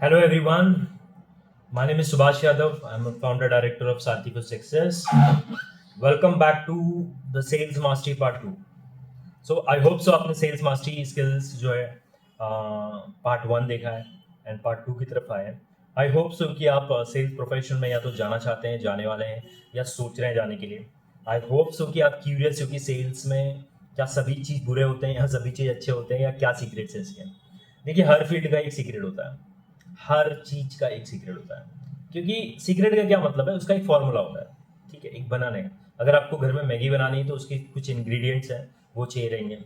Hello everyone, my name is Subhash Yadav. I'm a founder director of Sarthi for Success. Welcome back to the Sales Mastery Part 2. So I hope so आपने Sales Mastery Skills जो है Part 1 देखा है and Part 2 की तरफ आए हैं. आई hope सो कि आप सेल्स प्रोफेशन में या तो जाना चाहते हैं, जाने वाले हैं या सोच रहे हैं जाने के लिए. आई होप सो कि आप क्यूरियस हो कि सेल्स में क्या सभी चीज़ बुरे होते हैं या सभी चीज़ अच्छे होते हैं या क्या सीक्रेट्स हैं इसके. देखिए, हर फील्ड का एक सीक्रेट होता है, हर चीज का एक सीक्रेट होता है. क्योंकि सीक्रेट का क्या मतलब है, उसका एक फॉर्मूला होता है. ठीक है, एक बनाने का. अगर आपको घर में मैगी बनानी है तो उसके कुछ इंग्रेडिएंट्स हैं, वो चाहिए रहेंगे.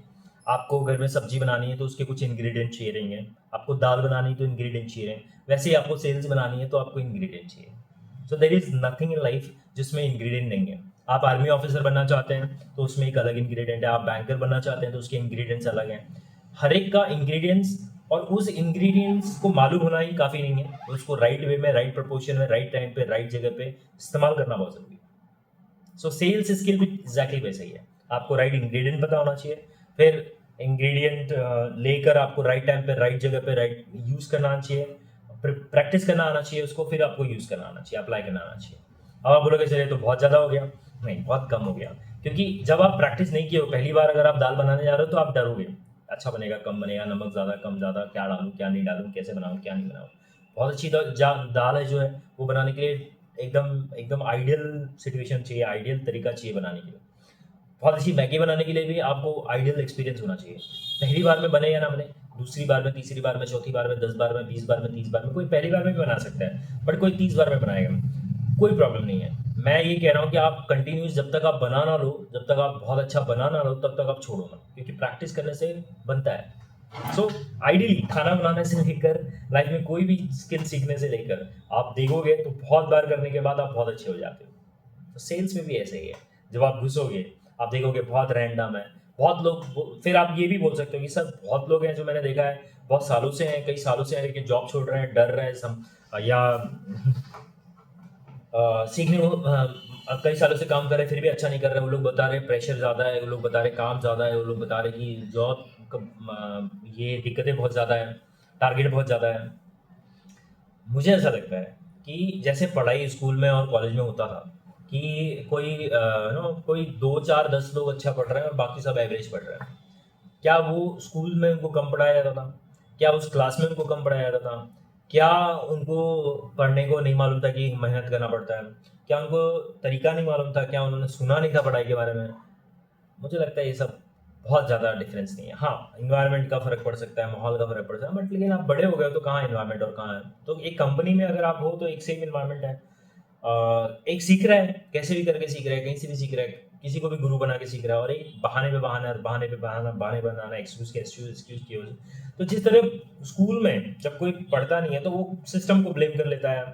आपको घर में सब्जी बनानी है तो उसके कुछ इंग्रेडिएंट चाहिए रहेंगे. आपको दाल बनानी है तो इंग्रेडिएंट चाहिए रहेंगे. वैसे ही आपको सेल्स बनानी है तो आपको इंग्रेडिएंट चाहिए. So there is nothing in life जिसमें इंग्रेडिएंट नहीं है. आप आर्मी ऑफिसर बनना चाहते हैं तो उसमें एक अलग इंग्रेडिएंट है. आप बैंकर बनना चाहते हैं तो उसके इंग्रेडिएंट्स अलग हैं. हर एक का इंग्रेडिएंट्स और उस इंग्रेडिएंट्स को मालूम होना ही काफ़ी नहीं है. उसको राइट वे में, राइट प्रोपोर्शन में, राइट टाइम पे, राइट जगह पे इस्तेमाल करना बहुत ज़रूरी है. सो सेल्स स्किल भी एग्जैक्टली वैसे ही है. आपको राइट इंग्रेडिएंट पता होना चाहिए, फिर इंग्रेडिएंट लेकर आपको राइट टाइम पे, राइट जगह पे, राइट यूज़ करना आना चाहिए, प्रैक्टिस करना आना चाहिए उसको, फिर आपको यूज़ करना आना चाहिए, अप्लाई करना आना चाहिए. अब आप बोलोगे चलिए तो बहुत ज़्यादा हो गया. नहीं, बहुत कम हो गया. क्योंकि जब आप प्रैक्टिस नहीं किए हो, पहली बार अगर आप दाल बनाने जा रहे हो तो आप डरोगे, अच्छा बनेगा, कम बनेगा, नमक ज़्यादा कम ज़्यादा, क्या डालूँ क्या नहीं डालूँ, कैसे बनाऊँ क्या नहीं बनाऊँ. बहुत अच्छी दाल है जो है वो बनाने के लिए एकदम एकदम आइडियल सिचुएशन चाहिए, आइडियल तरीका चाहिए बनाने के लिए. बहुत अच्छी मैगी बनाने के लिए भी आपको आइडियल एक्सपीरियंस होना चाहिए. पहली बार में बने या ना बने, दूसरी बार में, तीसरी बार में, चौथी बार में, 10 बार में, 20 बार में, 30 बार में, कोई पहली बार में भी बना सकता है बट कोई 30 बार में बनाएगा, कोई प्रॉब्लम नहीं है. मैं ये कह रहा हूँ कि आप कंटिन्यूस जब तक आप बना ना लो, जब तक आप बहुत अच्छा बना ना लो, तब तक आप छोड़ो ना, क्योंकि प्रैक्टिस करने से बनता है. सो आइडियली खाना बनाने से लेकर लाइफ में कोई भी स्किल सीखने से लेकर आप देखोगे तो बहुत बार करने के बाद आप बहुत अच्छे हो जाते हो. तो सेल्स में भी ऐसे ही है. जब आप घुसोगे आप देखोगे बहुत रैंडम है. बहुत लोग फिर आप ये भी बोल सकते हो कि सर बहुत लोग हैं जो मैंने देखा है बहुत सालों से हैं, कई सालों से हैं, लेकिन जॉब छोड़ रहे हैं, डर रहे हैं या सीखने को कई सालों से काम कर रहे हैं फिर भी अच्छा नहीं कर रहे. वो लोग बता रहे प्रेशर ज़्यादा है, वो लोग बता रहे काम ज़्यादा है, वो लोग बता रहे कि ये दिक्कतें बहुत ज़्यादा है, टारगेट बहुत ज़्यादा है. मुझे ऐसा लगता है कि जैसे पढ़ाई स्कूल में और कॉलेज में होता था कि कोई 2 4 10 लोग अच्छा पढ़ रहे हैं और बाकी सब एवरेज पढ़ रहे हैं. क्या वो स्कूल में उनको कम पढ़ाया जाता था? क्या उस क्लास में उनको कम पढ़ाया जाता था? क्या उनको पढ़ने को नहीं मालूम था कि मेहनत करना पड़ता है? क्या उनको तरीका नहीं मालूम था? क्या उन्होंने सुना नहीं था पढ़ाई के बारे में? मुझे लगता है ये सब बहुत ज़्यादा डिफरेंस नहीं है. हाँ, इन्वायरमेंट का फ़र्क पड़ सकता है, माहौल का फ़र्क पड़ सकता है, बट लेकिन आप बड़े हो गए हो तो कहाँ इन्वायरमेंट और कहाँ है. तो एक कंपनी में अगर आप हो तो एक सेम इन्वायरमेंट है. एक सीख रहा है, कैसे भी करके सीख रहा है, कहीं से भी सीख रहा है, किसी को भी गुरु बना के सीख रहा है, और एक बहाने पे बहाना, बहाने पे बहाना, बहाने बनाना, एक्सक्यूज के एक्सक्यूज, एक्सक्यूज की वजह. तो जिस तरह स्कूल में जब कोई पढ़ता नहीं है तो वो सिस्टम को ब्लेम कर लेता है,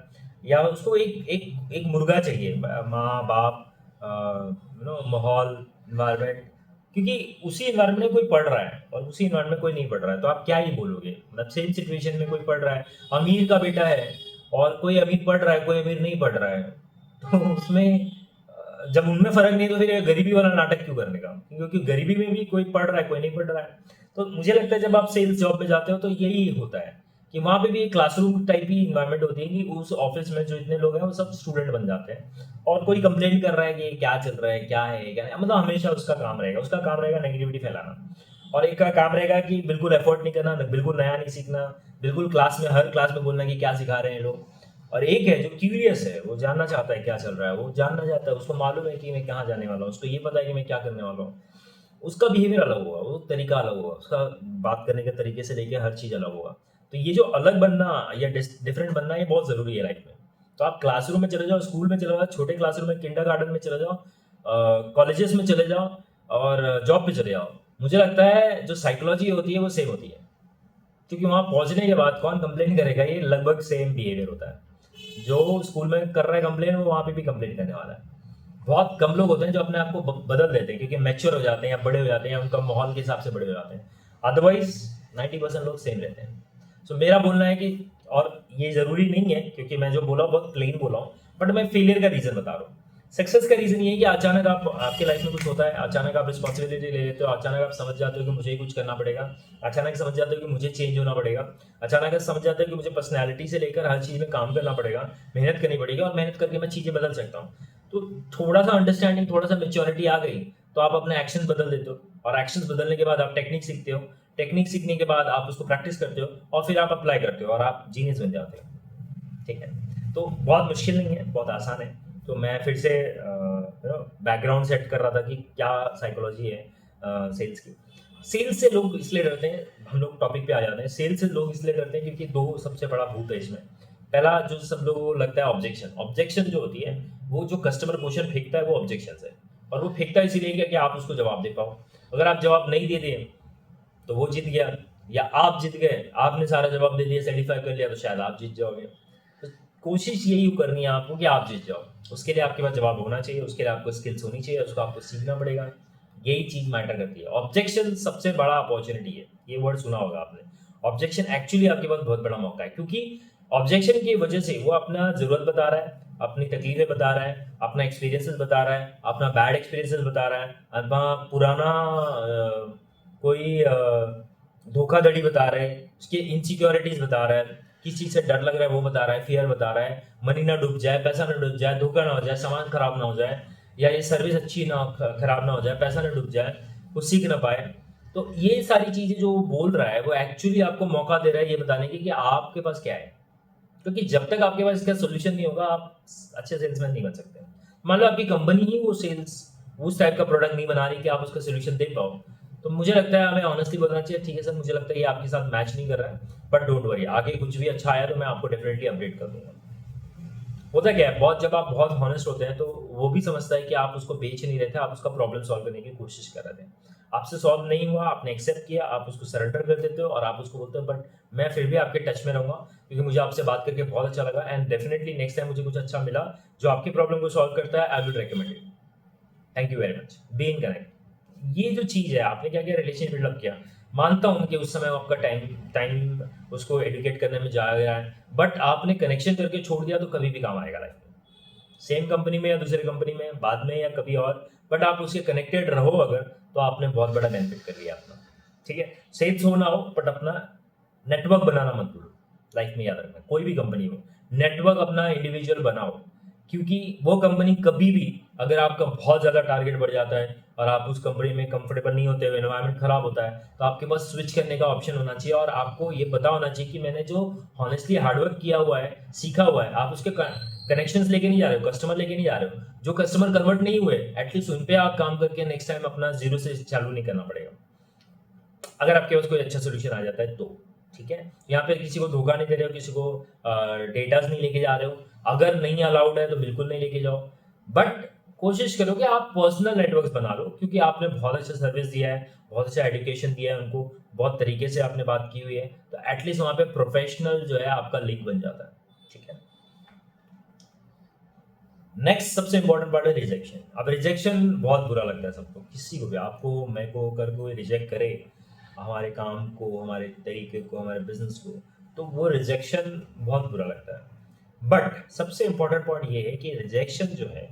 या उसको एक एक एक मुर्गा चाहिए, माँ बाप, माहौल, इन्वायरमेंट. क्योंकि उसी इन्वायरमेंट में कोई पढ़ रहा है और उसी इन्वायरमेंट में कोई नहीं पढ़ रहा है, तो आप क्या ही बोलोगे. मतलब सेम सिचुएशन में कोई पढ़ रहा है, अमीर का बेटा है और कोई अमीर पढ़ रहा है, कोई अमीर नहीं पढ़ रहा है, तो उसमें जब उनमें फ़र्क नहीं तो फिर ये गरीबी वाला नाटक क्यों करने का. क्योंकि गरीबी में भी कोई पढ़ रहा है, कोई नहीं पढ़ रहा है. तो मुझे लगता है जब आप सेल्स जॉब में जाते हो तो यही होता है कि वहाँ पे भी एक क्लासरूम टाइप ही इन्वायरमेंट होती है कि उस ऑफिस में जो इतने लोग हैं वो सब स्टूडेंट बन जाते हैं, और कोई कंप्लेन कर रहा है कि क्या चल रहा है, क्या है, क्या नहीं. मतलब हमेशा उसका काम रहेगा नेगेटिविटी फैलाना, और एक का काम रहेगा कि बिल्कुल एफर्ट नहीं करना, बिल्कुल नया नहीं सीखना, बिल्कुल क्लास में, हर क्लास में बोलना कि क्या सिखा रहे हैं लोग. और एक है जो क्यूरियस है, वो जानना चाहता है क्या चल रहा है, वो जानना चाहता है, उसको मालूम है कि मैं कहाँ जाने वाला हूँ, उसको ये पता है कि मैं क्या करने वाला हूँ. उसका बिहेवियर अलग होगा, वो तरीका अलग होगा, उसका बात करने के तरीके से लेके हर चीज़ अलग होगा. तो ये जो अलग बनना या डिफरेंट बनना, ये बहुत ज़रूरी है लाइफ में. तो आप क्लासरूम में चले जाओ, स्कूल में चले जाओ, छोटे क्लासरूम में, किंडरगार्टन में चले जाओ, कॉलेजेस में चले जाओ, और जॉब पे चले जाओ. मुझे लगता है जो साइकोलॉजी होती है वो सेम होती है, क्योंकि वहाँ पहुँचने के बाद कौन कंप्लेन करेगा, ये लगभग सेम बिहेवियर होता है. जो स्कूल में कर रहा है कंप्लेन, वो वहाँ पे भी कंप्लेन करने वाला है. बहुत कम लोग होते हैं जो अपने आप को बदल देते हैं क्योंकि मैच्योर हो जाते हैं या बड़े हो जाते हैं या उनका माहौल के हिसाब से बड़े हो जाते हैं. अदरवाइज 90% लोग सेम रहते हैं. सो मेरा बोलना है कि, और ये ज़रूरी नहीं है क्योंकि मैं जो बोला बहुत प्लेन बोला हूँ, बट मैं फेलियर का रीज़न बता रहा हूँ. सक्सेस का रीजन ये है कि अचानक आप आपके लाइफ में कुछ होता है, अचानक आप रिस्पॉन्सिबिलिटी ले लेते हो, अचानक आप समझ जाते हो कि मुझे ही कुछ करना पड़ेगा, अचानक समझ जाते हो कि मुझे चेंज होना पड़ेगा, अचानक समझ जाते हो कि मुझे पर्सनैलिटी से लेकर हर चीज़ में काम करना पड़ेगा, मेहनत करनी पड़ेगी और मेहनत करके मैं चीज़ें बदल सकता हूँ। तो थोड़ा सा अंडरस्टैंडिंग, थोड़ा सा मेच्योरिटी आ गई तो आप अपने एक्शंस बदल देते हो, और एक्शंस बदलने के बाद आप टेक्निक सीखते हो, टेक्निक सीखने के बाद आप उसको प्रैक्टिस करते हो और फिर आप अप्लाई करते हो और आप जीनियस बन जाते हो। ठीक है, तो बहुत मुश्किल नहीं है, बहुत आसान है। तो मैं फिर से बैकग्राउंड सेट कर रहा था कि क्या साइकोलॉजी है सेल्स की। सेल्स से लोग इसलिए डरते हैं, हम लोग टॉपिक पे आ जाते हैं। सेल्स से लोग इसलिए डरते हैं क्योंकि दो सबसे बड़ा भूत है इसमें। पहला जो सब लोगों को लगता है ऑब्जेक्शन। ऑब्जेक्शन जो होती है वो जो कस्टमर क्वेश्चन फेंकता है वो ऑब्जेक्शन है, और वो फेंकता है इसीलिए कि आप उसको जवाब दे पाओ। अगर आप जवाब नहीं दे दिए तो वो जीत गया, या आप जीत गए, आपने सारा जवाब दे दिया, सेटिस्फाई कर लिया, तो शायद आप जीत जाओगे। तो कोशिश यही करनी है आपको कि आप जीत जाओ। उसके लिए आपके पास जवाब होना चाहिए, उसके लिए आपको स्किल्स होनी चाहिए, उसको आपको सीखना पड़ेगा। यही चीज मैटर करती है। ऑब्जेक्शन सबसे बड़ा अपॉर्चुनिटी है, ये वर्ड सुना होगा आपने। ऑब्जेक्शन एक्चुअली आपके पास बहुत बड़ा मौका है, क्योंकि ऑब्जेक्शन की वजह से वो अपना जरूरत बता रहा है, अपनी तकलीफें बता रहा है, अपना एक्सपीरियंसेस बता रहा है, अपना बैड एक्सपीरियंसेस बता रहा है, अपना पुराना कोई धोखाधड़ी बता रहा है, उसके इनसिक्योरिटीज बता रहा है, किस चीज़ से डर लग रहा है वो बता रहा है, फियर बता रहा है, मनी ना डूब जाए, पैसा ना डूब जाए, धोखा ना हो जाए, सामान खराब ना हो जाए, या ये सर्विस अच्छी ना खराब ना हो जाए, पैसा ना डूब जाए, वो सीख ना पाए। तो ये सारी चीज़ें जो वो बोल रहा है वो एक्चुअली आपको मौका दे रहा है ये बताने की कि आपके पास क्या है। क्योंकि जब तक आपके पास इसका सोल्यूशन नहीं होगा आप अच्छे सेल्समैन नहीं बन सकते। मान लो आपकी कंपनी ही वो सेल्स उस टाइप का प्रोडक्ट नहीं बना रही कि आप उसका सोल्यूशन दे पाओ, तो मुझे लगता है हमें ऑनेस्टली बोलना चाहिए, ठीक है सर मुझे लगता है ये आपके साथ मैच नहीं कर रहा है, बट डोंट वरी, आगे कुछ भी अच्छा आया तो मैं आपको डेफिनेटली अपडेट कर दूंगा। होता क्या है, बहुत जब आप बहुत हॉनेस्ट होते हैं तो वो भी समझता है कि आप उसको बेच नहीं रहे थे, आप उसका प्रॉब्लम सॉल्व करने की कोशिश कर रहे थे। आपसे सॉल्व नहीं हुआ, आपने एक्सेप्ट किया, आप उसको सरेंडर कर देते हो और आप उसको बोलते हो बट मैं फिर भी आपके टच में रहूंगा क्योंकि मुझे आपसे बात करके बहुत अच्छा लगा, एंड डेफिनेटली नेक्स्ट टाइम मुझे कुछ अच्छा मिला जो आपकी प्रॉब्लम को सॉल्व करता है, I will recommend it. Thank you very much, be in connect. ये जो चीज़ है, आपने क्या क्या रिलेशन बिल्डअप किया, मानता हूँ कि उस समय आपका टाइम टाइम उसको एडुकेट करने में जाया गया है, बट आपने कनेक्शन करके छोड़ दिया तो कभी भी काम आएगा लाइफ में, सेम कंपनी में या दूसरी कंपनी में बाद में या कभी और, बट आप उसके कनेक्टेड रहो अगर, तो आपने बहुत बड़ा बेनिफिट कर लिया अपना। ठीक है, सेल्स हो ना हो बट अपना नेटवर्क बनाना मत भूलो। लाइफ में याद रखना, कोई भी कंपनी हो, नेटवर्क अपना इंडिविजुअल बनाओ, क्योंकि वो कंपनी कभी भी, अगर आपका बहुत ज़्यादा टारगेट बढ़ जाता है और आप उस कंपनी में कंफर्टेबल नहीं होते, एनवायरनमेंट खराब होता है, तो आपके पास स्विच करने का ऑप्शन होना चाहिए और आपको ये पता होना चाहिए कि मैंने जो हॉनेस्टली हार्डवर्क किया हुआ है, सीखा हुआ है, आप उसके कनेक्शंस लेके नहीं जा रहे हो, कस्टमर लेके नहीं जा रहे हो, जो कस्टमर कन्वर्ट नहीं हुए एटलीस्ट उन पे आप काम करके नेक्स्ट टाइम अपना जीरो से चालू नहीं करना पड़ेगा, अगर आपके पास कोई अच्छा सोल्यूशन आ जाता है तो। ठीक है, यहाँ पे किसी को धोखा नहीं दे रहे हो, किसी को डेटाज नहीं लेके जा रहे हो, अगर नहीं अलाउड है तो बिल्कुल नहीं लेके जाओ, बट कोशिश करो कि आप पर्सनल नेटवर्क्स बना लो, क्योंकि आपने बहुत अच्छा सर्विस दिया है, बहुत अच्छा एजुकेशन दिया है उनको, बहुत तरीके से आपने बात की हुई है, तो एटलीस्ट वहाँ पे प्रोफेशनल जो है आपका लिंक बन जाता है। ठीक है, नेक्स्ट सबसे इंपॉर्टेंट पार्ट है रिजेक्शन। अब रिजेक्शन बहुत बुरा लगता है सबको, किसी को भी, आपको, मैं को, कर कोई रिजेक्ट करे हमारे काम को, हमारे तरीके को, हमारे बिजनेस को, तो वो रिजेक्शन बहुत बुरा लगता है। बट सबसे इंपॉर्टेंट पॉइंट ये है कि रिजेक्शन जो है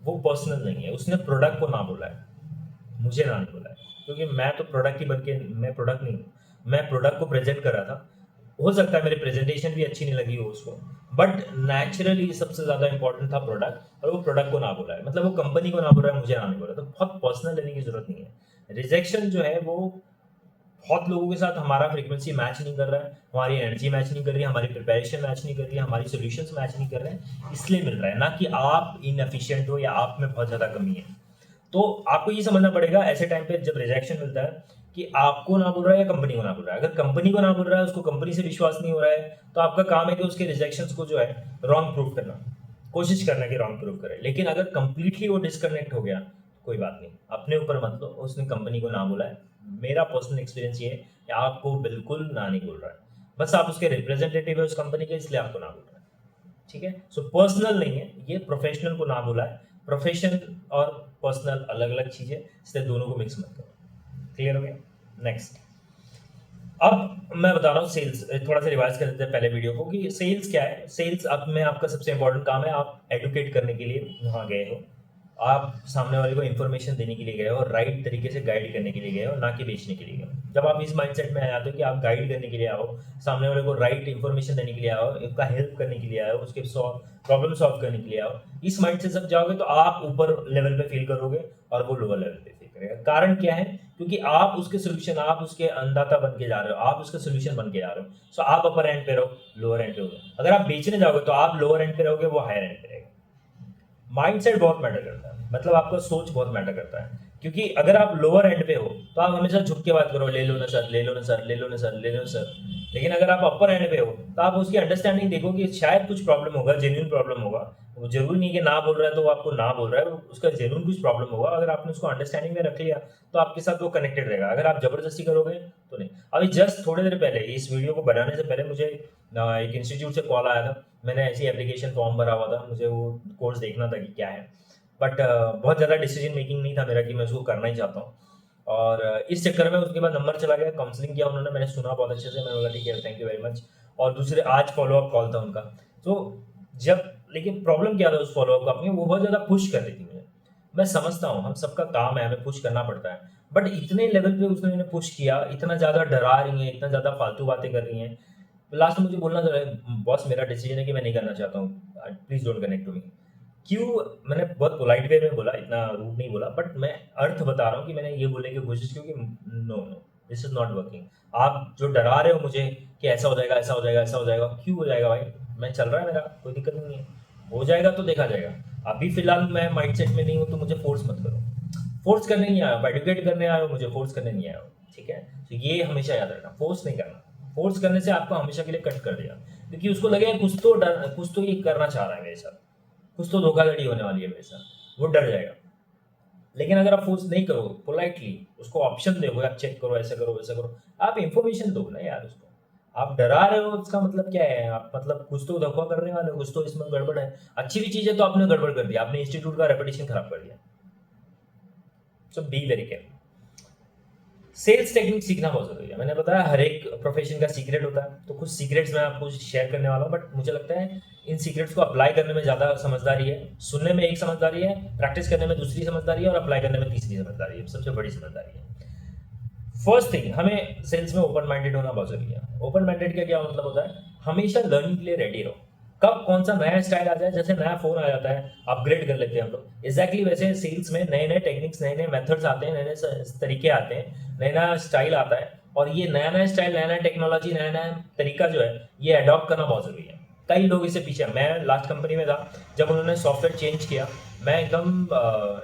वो पर्सनल नहीं है, उसने प्रोडक्ट को ना बोला है, मुझे ना नहीं बोला है, क्योंकि मैं तो प्रोडक्ट ही बन के, मैं प्रोडक्ट नहीं हूँ, मैं प्रोडक्ट को प्रेजेंट कर रहा था, हो सकता है मेरी प्रेजेंटेशन भी अच्छी नहीं लगी हो उसको, बट नेचुरली सबसे ज़्यादा इंपॉर्टेंट था प्रोडक्ट, और वो प्रोडक्ट को ना बोला है, मतलब वो कंपनी को ना बोल रहा है, मुझे ना नहीं बोला, तो बहुत पर्सनल लेने की जरूरत नहीं है। रिजेक्शन जो है वो बहुत लोगों के साथ हमारा फ्रीक्वेंसी मैच नहीं कर रहा है, हमारी एनर्जी मैच नहीं कर रही है, हमारी प्रिपरेशन मैच नहीं कर रही है, हमारी सोल्यूशंस मैच नहीं कर रहे हैं, इसलिए मिल रहा है, ना कि आप इनएफिशिएंट हो या आप में बहुत ज़्यादा कमी है। तो आपको ये समझना पड़ेगा ऐसे टाइम पे जब रिजेक्शन मिलता है कि आपको ना बोल रहा है या कंपनी को ना बोल रहा है। अगर कंपनी को ना बोल रहा है, उसको कंपनी से विश्वास नहीं हो रहा है, तो आपका काम है कि उसके रिजेक्शंस को जो है रॉन्ग प्रूव करना, कोशिश करना कि रॉन्ग प्रूव करे। लेकिन अगर कंप्लीटली वो डिस्कनेक्ट हो गया, कोई बात नहीं, अपने ऊपर मत लो, उसने कंपनी को ना बोला है, मेरा पर्सनल एक्सपीरियंस ये है कि आपको बिल्कुल ना नहीं बोल रहा है, बस आप उसके रिप्रेजेंटेटिव है उस कंपनी के, इसलिए आपको ना बोल रहा है। ठीक है, सो पर्सनल नहीं है ये, प्रोफेशनल को ना बोला है। प्रोफेशन और पर्सनल अलग अलग चीजें, इसलिए दोनों को मिक्स मत करो। क्लियर हो गया? नेक्स्ट, अब मैं बता रहा हूँ सेल्स, थोड़ा सा रिवाइज कर देते हैं पहले वीडियो को कि सेल्स क्या है। सेल्स अब में आपका सबसे इंपॉर्टेंट काम है, आप एडुकेट करने के लिए वहाँ गए हो, आप सामने वाले को इन्फॉर्मेशन देने के लिए गए हो और राइट तरीके से गाइड करने के लिए गए हो, ना कि बेचने के लिए गए हो। जब आप इस माइंडसेट में आ जाते हो कि आप गाइड करने के लिए आओ, सामने वाले को राइट इन्फॉर्मेशन देने के लिए आओ, उसका हेल्प करने के लिए आओ, उसके प्रॉब्लम सॉल्व करने के लिए आओ, इस माइंड से जब जाओगे तो आप ऊपर लेवल पे फील करोगे और वो लोअर लेवल पे फील करेगा। कारण क्या है? क्योंकि आप उसके सोल्यूशन, आप उसके अन्नदाता बन के जा रहे हो, आप उसका सोल्यूशन बन के जा रहे हो। सो आप अपर एंड पे रहो, लोअर एंड पे रहोगे। अगर आप बेचने जाओगे तो आप लोअर एंड पे रहोगे, वो हायर एंड पे रहेगा। माइंडसेट बहुत मैटर करता है, मतलब आपका सोच बहुत मैटर करता है। क्योंकि अगर आप लोअर एंड पे हो तो आप हमेशा झुक के बात करो, ले लो ना सर, ले लो ना सर, ले लो ना सर, ले लो ना सर। लेकिन अगर आप अपर एंड पे हो तो आप उसकी अंडरस्टैंडिंग देखो कि शायद कुछ प्रॉब्लम होगा, जेन्युइन प्रॉब्लम होगा। वो जरूरी नहीं कि ना बोल रहा है तो वो आपको ना बोल रहा है, उसका जेन्युइन कुछ प्रॉब्लम होगा। अगर आपने उसको अंडरस्टैंडिंग में रख लिया तो आपके साथ वो कनेक्टेड रहेगा। अगर आप जबरदस्ती करोगे तो नहीं। अभी जस्ट थोड़ी देर पहले, इस वीडियो को बनाने से पहले, मुझे एक इंस्टीट्यूट से कॉल आया था। मैंने ऐसी एप्लीकेशन फॉर्म भरा हुआ था, मुझे वो कोर्स देखना था कि क्या है। बट बहुत ज़्यादा डिसीजन मेकिंग नहीं था मेरा कि मैं उसको करना ही चाहता हूँ। और इस चक्कर में उसके बाद नंबर चला गया, काउंसलिंग किया उन्होंने, मैंने सुना बहुत अच्छे से, मैंने बोला ठीक है, थैंक यू वेरी मच। और दूसरे आज फॉलोअप कॉल था उनका। तो जब, लेकिन प्रॉब्लम क्या था उस फॉलोअप का अपनी, वो बहुत ज़्यादा पुश कर रही थी मुझे। मैं समझता हूँ, हम सबका काम है, हमें पुश करना पड़ता है। बट इतने लेवल पे उसने पुश किया, इतना ज़्यादा डरा रही है, इतना ज़्यादा फालतू बातें कर रही हैं। लास्ट में मुझे बोलना था, बॉस मेरा डिसीजन है कि मैं नहीं करना चाहता हूँ, please don't connect to me. क्यों? मैंने बहुत पोलाइट वे में बोला, इतना रूड नहीं बोला, बट मैं अर्थ बता रहा हूँ कि मैंने ये बोलने की कोशिश की कि no no, this is not working. आप जो डरा रहे हो मुझे कि ऐसा हो जाएगा, ऐसा हो जाएगा, ऐसा हो जाएगा, क्यों हो जाएगा भाई? मैं चल रहा है मेरा, कोई दिक्कत नहीं है। हो जाएगा तो देखा जाएगा। अभी फिलहाल मैं माइंडसेट में नहीं हूँ तो मुझे फोर्स मत करो। फोर्स करने नहीं आया हो, एडुकेट करने आए हो, मुझे फोर्स करने नहीं आया हो। ठीक है, तो ये हमेशा याद रखना, फोर्स नहीं करना। फोर्स करने से आपको हमेशा के लिए कट कर दिया, क्योंकि उसको लगेगा कुछ तो ये करना चाह रहा है मेरे साथ, कुछ तो धोखाधड़ी होने वाली है मेरे साथ, वो डर जाएगा। लेकिन अगर आप फोर्स नहीं करो, पोलाइटली उसको ऑप्शन दो, आप चेक करो, ऐसा करो, वैसा करो, आप इंफॉर्मेशन दो ना यार उसको। आप डरा रहे हो, इसका मतलब क्या है? आप मतलब कुछ तो धोखा करने वाले हो, कुछ तो इसमें गड़बड़ है। अच्छी भी चीज़ है तो आपने गड़बड़ कर दिया, आपने इंस्टीट्यूट का रेपुटेशन खराब कर दिया। So be very careful. Sales technique सीखना बहुत जरूरी है। मैंने बताया हर एक प्रोफेशन का सीक्रेट होता है, तो कुछ सीक्रेट्स मैं आपको शेयर करने वाला हूँ। बट मुझे लगता है इन सीक्रेट्स को अप्लाई करने में ज़्यादा समझदारी है। सुनने में एक समझदारी है, प्रैक्टिस करने में दूसरी समझदारी है, और अप्लाई करने में तीसरी समझदारी है, सबसे बड़ी समझदारी है। फर्स्ट थिंग, हमें सेल्स में ओपन माइंडेड होना बहुत जरूरी है। ओपन माइंडेड का क्या मतलब होता है? हमेशा लर्निंग के लिए रेडी रहो। कब कौन सा नया स्टाइल आ जाए, जैसे नया फोन आ जाता है अपग्रेड कर लेते हैं हम लोग, एग्जैक्टली वैसे सेल्स में नए नए टेक्निक्स, नए नए मेथड्स आते हैं, नए नए तरीके आते हैं, नया नया स्टाइल आता है। और ये नया नया स्टाइल, नया नया टेक्नोलॉजी, नया नया तरीका जो है, ये अडॉप्ट करना बहुत जरूरी है। कई लोग इससे पीछे हैं। मैं लास्ट कंपनी में था, जब उन्होंने सॉफ्टवेयर चेंज किया, मैं एकदम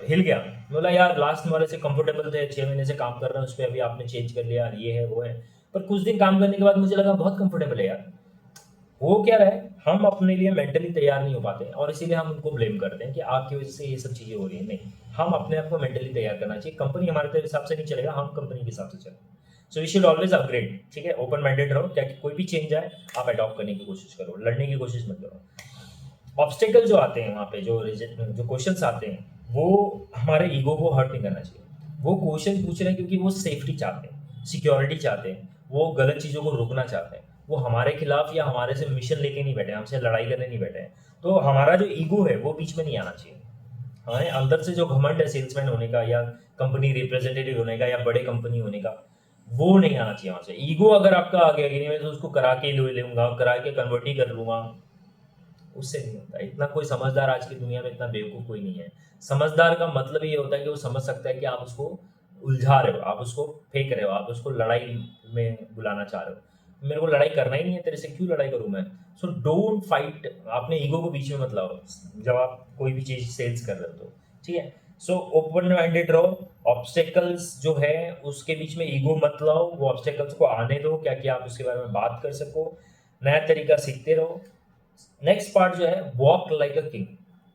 हिल गया। बोला यार लास्ट वाले से कंफर्टेबल थे, 6 महीने से काम कर रहे हैं उस पर, अभी आपने चेंज कर लिया, ये है वो है। पर कुछ दिन काम करने के बाद मुझे लगा बहुत कंफर्टेबल है यार। हो क्या रहा है, हम अपने लिए मेंटली तैयार नहीं हो पाते हैं, और इसीलिए हम उनको ब्लेम करते हैं कि आपकी वजह से ये सब चीज़ें हो रही है। नहीं, हम अपने आप को मेंटली तैयार करना चाहिए। कंपनी हमारे हिसाब से नहीं चलेगा, हम कंपनी के हिसाब से चलें। So we should always upgrade. ठीक है, ओपन माइंडेड रहो, क्या कि कोई भी चेंज आए आप अडॉप्ट करने की कोशिश करो, लड़ने की कोशिश मत करो। ऑब्स्टेकल जो आते हैं वहाँ पे, जो क्वेश्चंस आते हैं, वो हमारे ईगो को हर्ट नहीं करना चाहिए। वो क्वेश्चन पूछ रहे हैं क्योंकि वो सेफ्टी चाहते हैं, सिक्योरिटी चाहते हैं, वो गलत चीज़ों को रोकना चाहते हैं। वो हमारे खिलाफ या हमारे से मिशन लेके नहीं बैठे, हमसे लड़ाई करने नहीं बैठे हैं। तो हमारा जो ईगो है वो बीच में नहीं आना चाहिए। हमारे अंदर से जो घमंड है सेल्समैन होने का, या कंपनी रिप्रेजेंटेटिव होने का, या बड़े कंपनी होने का, वो नहीं आना चाहिए वहाँ से। ईगो अगर आपका आ गया कि नहीं मैं तो उसको करा के ले लूंगा, करा के कन्वर्ट ही कर लूंगा, उससे नहीं होता। इतना कोई समझदार आज की दुनिया में, इतना बेवकूफ़ कोई नहीं है। समझदार का मतलब ये होता है कि वो समझ सकता है कि आप उसको उलझा रहे हो, आप उसको फेंक रहे हो, आप उसको लड़ाई में बुलाना चाह रहे हो। मेरे को लड़ाई करना ही नहीं है तेरे से, क्यों लड़ाई करूँ मैं? सो डोंट फाइट, अपने ईगो को बीच में मत लाओ जब आप कोई भी चीज़ सेल्स कर रहे हो तो। ठीक है, सो ओपन माइंडेड रहो। ऑब्स्टेकल्स जो है उसके बीच में ईगो मत लाओ, वो ऑब्स्टेकल्स को आने दो, क्या कि आप उसके बारे में बात कर सको। नया तरीका सीखते रहो। नेक्स्ट पार्ट जो है, वॉक लाइक अ किंग।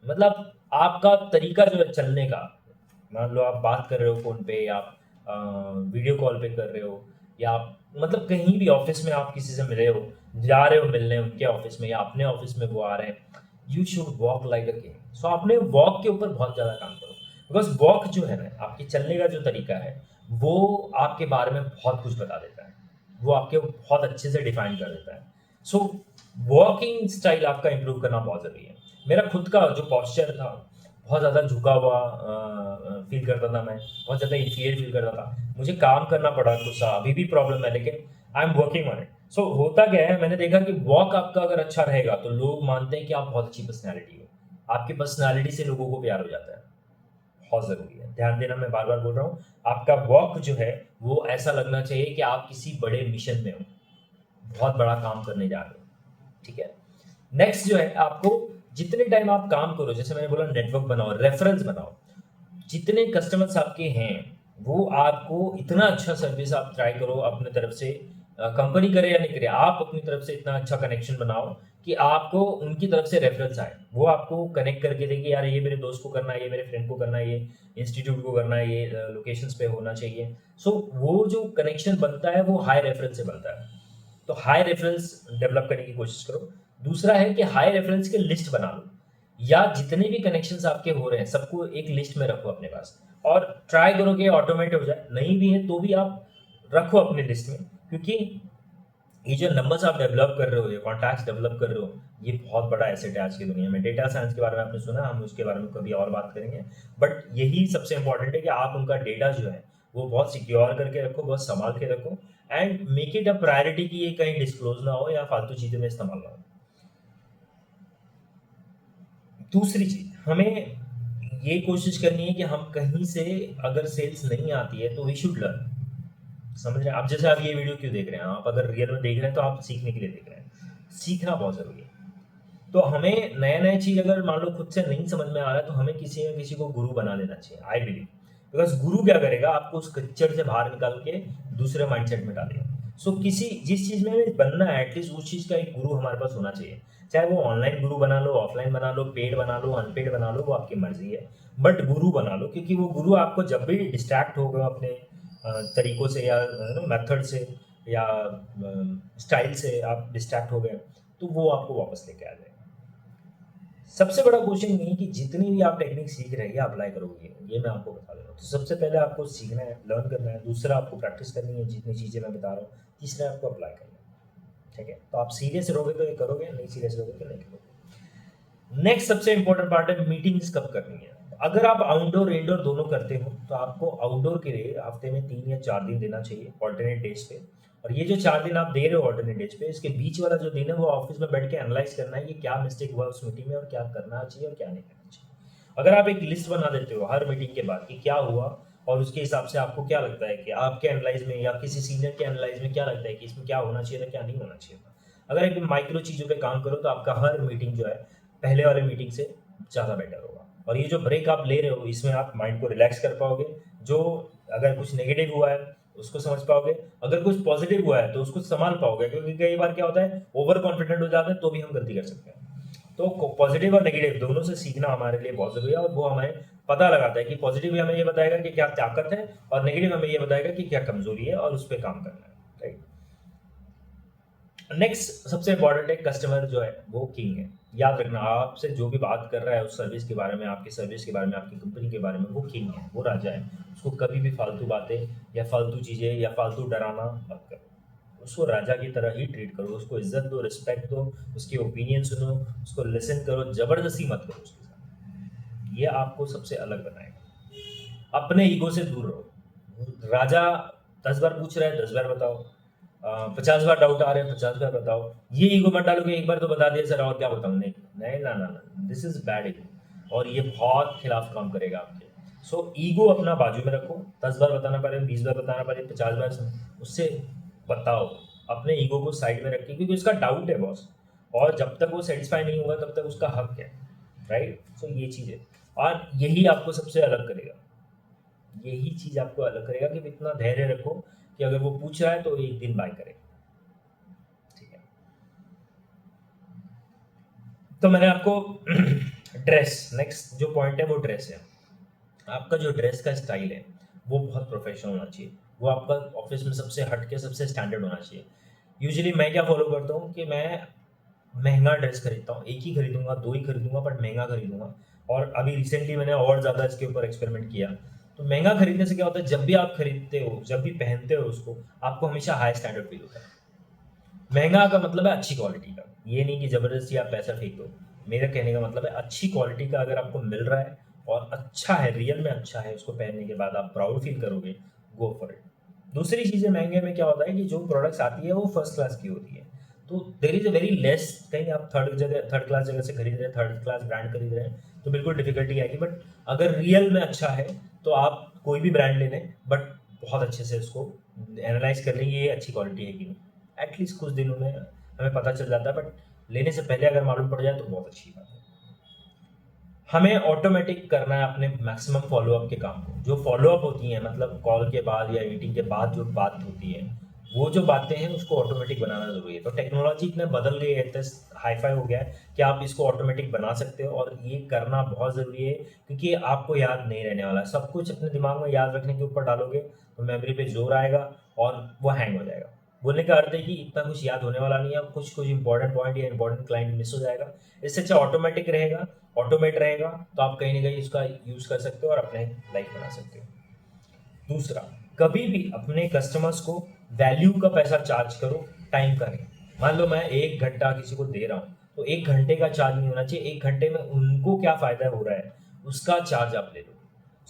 मतलब आपका तरीका जो है चलने का, मान लो आप बात कर रहे हो फोन पे, या आप वीडियो कॉल पे कर रहे हो, या आप मतलब कहीं भी ऑफिस में आप किसी से मिले हो, जा रहे हो मिलने उनके ऑफिस में, या अपने ऑफिस में वो आ रहे हैं, you should walk like a king. So अपने वॉक के ऊपर बहुत ज़्यादा काम करो, बिकॉज वॉक जो है ना, आपके चलने का जो तरीका है, वो आपके बारे में बहुत कुछ बता देता है, वो आपके बहुत अच्छे से डिफाइन कर देता है। सो वॉकिंग स्टाइल आपका इंप्रूव करना बहुत ज़रूरी है। मेरा खुद का जो पॉस्चर था बहुत ज़्यादा झुका हुआ फील करता था मैं, बहुत ज़्यादा इन्फीरियर फील करता था। मुझे काम करना पड़ा कुछ सा, अभी भी प्रॉब्लम है लेकिन I am working on it. So होता क्या है, मैंने देखा कि वॉक आपका अगर अच्छा रहेगा तो लोग मानते हैं कि आप बहुत अच्छी पर्सनैलिटी हो। आपकी पर्सनैलिटी से लोगों को प्यार हो जाता है। बहुत ज़रूरी है, ध्यान देना, मैं बार-बार बोल रहा हूँ। आपका वॉक जो है, वो ऐसा लगना चाहिए कि आप किसी बड़े मिशन में हो, बहुत बड़ा काम करने जा रहे हो, ठीक है? नेक्स्ट जो है, आपको जितने टाइम आप काम करो, जैसे मैंने बोला नेटवर्क बनाओ, रेफरेंस बनाओ। जितने कस्टमर्स आपके हैं, वो आपको इतना अच्छा सर्विस आप ट्राई करो अपने तरफ से, कंपनी करे या नहीं करे, आप अपनी तरफ से इतना अच्छा कनेक्शन बनाओ कि आपको उनकी तरफ से रेफरेंस आए। वो आपको कनेक्ट करके दें कि यार ये मेरे दोस्त को करना है, ये मेरे फ्रेंड को करना है, ये इंस्टीट्यूट को करना है, ये लोकेशंस पे होना चाहिए। सो वो जो कनेक्शन बनता है वो हाई रेफरेंस से बनता है। तो हाई रेफरेंस डेवलप करने की कोशिश करो। दूसरा है कि हाई रेफरेंस की लिस्ट बना लो, या जितने भी कनेक्शंस आपके हो रहे हैं सबको एक लिस्ट में रखो अपने पास, और ट्राई करो कि ऑटोमेट हो जाए। नहीं भी है तो भी आप रखो अपनी लिस्ट में, क्योंकि ये जो नंबर्स आप डेवलप कर रहे हो, ये कॉन्टैक्ट्स डेवलप कर रहे हो, ये बहुत बड़ा एसेट है आज की दुनिया में। डेटा साइंस के बारे में आपने सुना, हम उसके बारे में कभी और बात करेंगे। बट यही सबसे इंपॉर्टेंट है कि आप उनका डेटा जो है वो बहुत सिक्योर करके रखो, बहुत संभाल के रखो, and make it a priority कि ये कहीं डिस्क्लोज ना हो या फालतू चीज़ों में इस्तेमाल ना हो। दूसरी चीज़, हमें ये कोशिश करनी है कि हम कहीं से अगर सेल्स नहीं आती है तो वी शुड लर्न। समझ रहे हैं आप? जैसे आप ये वीडियो क्यों देख रहे हैं, आप अगर रियल में देख रहे हैं तो आप सीखने के लिए देख रहे हैं। सीखना बहुत ज़रूरी है। तो हमें नया-नया चीज़ अगर मान लो खुद से नहीं समझ में आ रहा है तो हमें किसी न किसी को गुरु बना लेना चाहिए, आई बिलीव। बिकॉज़ गुरु क्या करेगा, आपको उस कीचड़ से बाहर निकाल के दूसरे माइंडसेट में डालेगा। सो किसी जिस चीज़ में हमें बनना है, एटलीस्ट उस चीज़ का एक गुरु हमारे पास होना चाहिए। चाहे वो ऑनलाइन गुरु बना लो, ऑफलाइन बना लो, पेड बना लो, अनपेड बना लो, वो आपकी मर्ज़ी है। बट गुरु बना लो, क्योंकि वो गुरु आपको जब भी डिस्ट्रैक्ट होगा अपने तरीकों से या मेथड से या स्टाइल से आप डिस्ट्रैक्ट हो गए, तो वो आपको वापस लेके आ जाएगा। सबसे बड़ा क्वेश्चन ये है कि जितनी भी आप टेक्निक सीख रहे हैं ये अप्लाई करोगे, ये मैं आपको बता दे रहा हूँ। तो सबसे पहले आपको सीखना है, लर्न करना है। दूसरा, आपको प्रैक्टिस करनी है जितनी चीज़ें मैं बता रहा हूँ। तीसरा, आपको अप्लाई करना है, ठीक है? तो आप सीरियस रहोगे तो ये करोगे, नहीं सीरियस रहोगे तो नहीं करोगे। नेक्स्ट सबसे इंपॉर्टेंट पार्ट है, मीटिंग्स कब करनी है। अगर आप आउटडोर इंडोर दोनों करते हो तो आपको आउटडोर के लिए हफ्ते में 3 या 4 दिन देना चाहिए, ऑल्टरनेट डेज पे। और ये जो 4 दिन आप दे रहे हो ऑल्टरनेट डेज पे, इसके बीच वाला जो दिन है वो ऑफिस में बैठ के एनालाइज करना है कि क्या मिस्टेक हुआ उस मीटिंग में और क्या करना चाहिए और क्या नहीं करना चाहिए। अगर आप एक लिस्ट बना देते हो हर मीटिंग के बाद कि क्या हुआ, और उसके हिसाब से आपको क्या लगता है कि आपके एनालाइज में या किसी सीनियर के एनालाइज में क्या लगता है कि इसमें क्या होना चाहिए था, क्या नहीं होना चाहिए था। अगर एक माइक्रो चीज़ों पे काम करो तो आपका हर मीटिंग जो है पहले वाले मीटिंग से ज़्यादा बेटर होगा। और ये जो ब्रेक आप ले रहे हो, इसमें आप माइंड को रिलैक्स कर पाओगे। जो अगर कुछ नेगेटिव हुआ है उसको समझ पाओगे, अगर कुछ पॉजिटिव हुआ है तो उसको संभाल पाओगे, क्योंकि कई बार क्या होता है, ओवर कॉन्फिडेंट हो जाते हैं तो भी हम गलती कर सकते हैं। तो पॉजिटिव और नेगेटिव दोनों से सीखना हमारे लिए बहुत ज़रूरी है, और वो हमें पता लगाता है कि पॉजिटिव हमें ये बताएगा कि क्या ताकत है, और नेगेटिव हमें ये बताएगा कि क्या कमजोरी है, और उस पर काम करना है, राइट? नेक्स्ट सबसे इंपॉर्टेंट है, कस्टमर जो है वो किंग है। याद रखना, आपसे जो भी बात कर रहा है उस सर्विस के बारे में, आपकी सर्विस के बारे में, आपकी कंपनी के बारे में, वो किंग है, वो राजा है। उसको कभी भी फालतू बातें या फालतू चीज़ें या फालतू डराना मत करो। उसको राजा की तरह ही ट्रीट करो, उसको इज्जत दो, रिस्पेक्ट दो, उसके ओपिनियन सुनो, उसको लिसन करो, ज़बरदस्ती मत करो उसके साथ। ये आपको सबसे अलग बनाएगा। अपने ईगो से दूर रहो। राजा 10 बार पूछ रहा है, 10 बार बताओ। 50 बार डाउट आ रहे हैं, 50 बार बताओ। ये ईगो मत डालो कि एक बार तो बता दिया सर और क्या बताऊँ। नहीं नहीं, ना ना ना, दिस इज बैड ईगो, और ये बहुत खिलाफ काम करेगा आपके। सो ईगो अपना बाजू में रखो। 10 बार बताना पड़े, 20 बार बताना पड़े, 50 बार उससे बताओ। अपने ईगो को साइड में रखिए, क्योंकि उसका डाउट है बॉस, और जब तक वो सेटिस्फाई नहीं होगा तब तक उसका हक है, राइट? सो ये चीज़ है, और यही आपको सबसे अलग करेगा। यही चीज़ आपको अलग करेगा कि इतना धैर्य रखो कि अगर वो पूछ रहा है तो एक दिन बाय करे, ठीक है? तो मैंने आपको ड्रेस, नेक्स्ट जो पॉइंट है वो ड्रेस है। आपका जो ड्रेस का स्टाइल है वो बहुत प्रोफेशनल होना चाहिए। वो आपका ऑफिस में सबसे हट के सबसे स्टैंडर्ड होना चाहिए। यूजुअली मैं क्या फॉलो करता हूँ कि मैं महंगा ड्रेस खरीदता हूँ, एक ही खरीदूंगा, दो ही खरीदूंगा, बट महंगा खरीदूंगा। और अभी रिसेंटली मैंने और ज़्यादा इसके ऊपर एक्सपेरिमेंट किया। तो महंगा खरीदने से क्या होता है, जब भी आप खरीदते हो, जब भी पहनते हो उसको, आपको हमेशा हाई स्टैंडर्ड फील होता है। महंगा का मतलब है अच्छी क्वालिटी का, ये नहीं कि ज़बरदस्ती आप पैसा फेंक दो। मेरा कहने का मतलब है अच्छी क्वालिटी का अगर आपको मिल रहा है और अच्छा है, रियल में अच्छा है, उसको पहनने के बाद आप प्राउड फील करोगे, गो फॉर इट। दूसरी चीज़ें महंगे में क्या होता है कि जो प्रोडक्ट्स आती है वो फर्स्ट क्लास की होती है, तो there is a very less, कहीं आप थर्ड क्लास जगह से खरीद रहे हैं, थर्ड क्लास ब्रांड खरीद रहे हैं तो बिल्कुल डिफिकल्टी आएगी, बट अगर रियल में अच्छा है तो आप कोई भी ब्रांड ले लें, बट बहुत अच्छे से उसको एनालाइज कर लेंगे ये अच्छी क्वालिटी है कि नहीं। एटलीस्ट कुछ दिनों में हमें पता चल जाता है, बट लेने से पहले अगर मालूम पड़ जाए तो बहुत अच्छी बात है। हमें ऑटोमेटिक करना है अपने मैक्सिमम फॉलोअप के काम को। जो फॉलोअप होती हैं मतलब कॉल के बाद या मीटिंग के बाद जो बात होती है, वो जो बातें हैं उसको ऑटोमेटिक बनाना ज़रूरी है। तो टेक्नोलॉजी इतना बदल गई है, इतना हाईफाई हो गया है कि आप इसको ऑटोमेटिक बना सकते हो, और ये करना बहुत ज़रूरी है क्योंकि आपको याद नहीं रहने वाला। सब कुछ अपने दिमाग में याद रखने के ऊपर डालोगे तो मेमोरी पे जोर आएगा और वो हैंग हो जाएगा। बोलने का अर्थ है कि इतना कुछ याद होने वाला नहीं है, कुछ कुछ इंपॉर्टेंट पॉइंट या इंपॉर्टेंट क्लाइंट मिस हो जाएगा। इससे अच्छा ऑटोमेटिक रहेगा, ऑटोमेट रहेगा, तो आप कहीं ना कहीं इसका यूज़ कर सकते हो और अपने लाइफ बना सकते हो। दूसरा, कभी भी अपने कस्टमर्स को वैल्यू का पैसा चार्ज करो, टाइम का नहीं। मान लो मैं 1 घंटा किसी को दे रहा हूँ तो 1 घंटे का चार्ज नहीं होना चाहिए, 1 घंटे में उनको क्या फ़ायदा हो रहा है उसका चार्ज आप ले लो।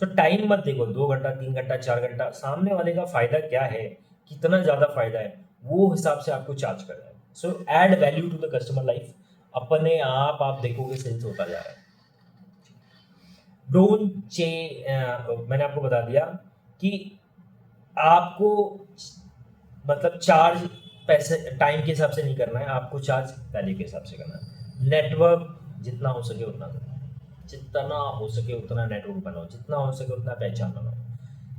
सो टाइम मत देखो, 2 घंटा 3 घंटा 4 घंटा, सामने वाले का फ़ायदा क्या है, कितना ज़्यादा फ़ायदा है, वो हिसाब से आपको चार्ज करना है। So add value to the customer life, अपने आप देखोगे सेल्स होता जा रहा है। डोंट चे मैंने आपको बता दिया कि आपको मतलब चार्ज पैसे टाइम के हिसाब से नहीं करना है, आपको चार्ज वैल्यू के हिसाब से करना है। नेटवर्क जितना हो सके उतना करो, जितना हो सके उतना नेटवर्क बनाओ, जितना हो सके उतना पहचान बनाओ।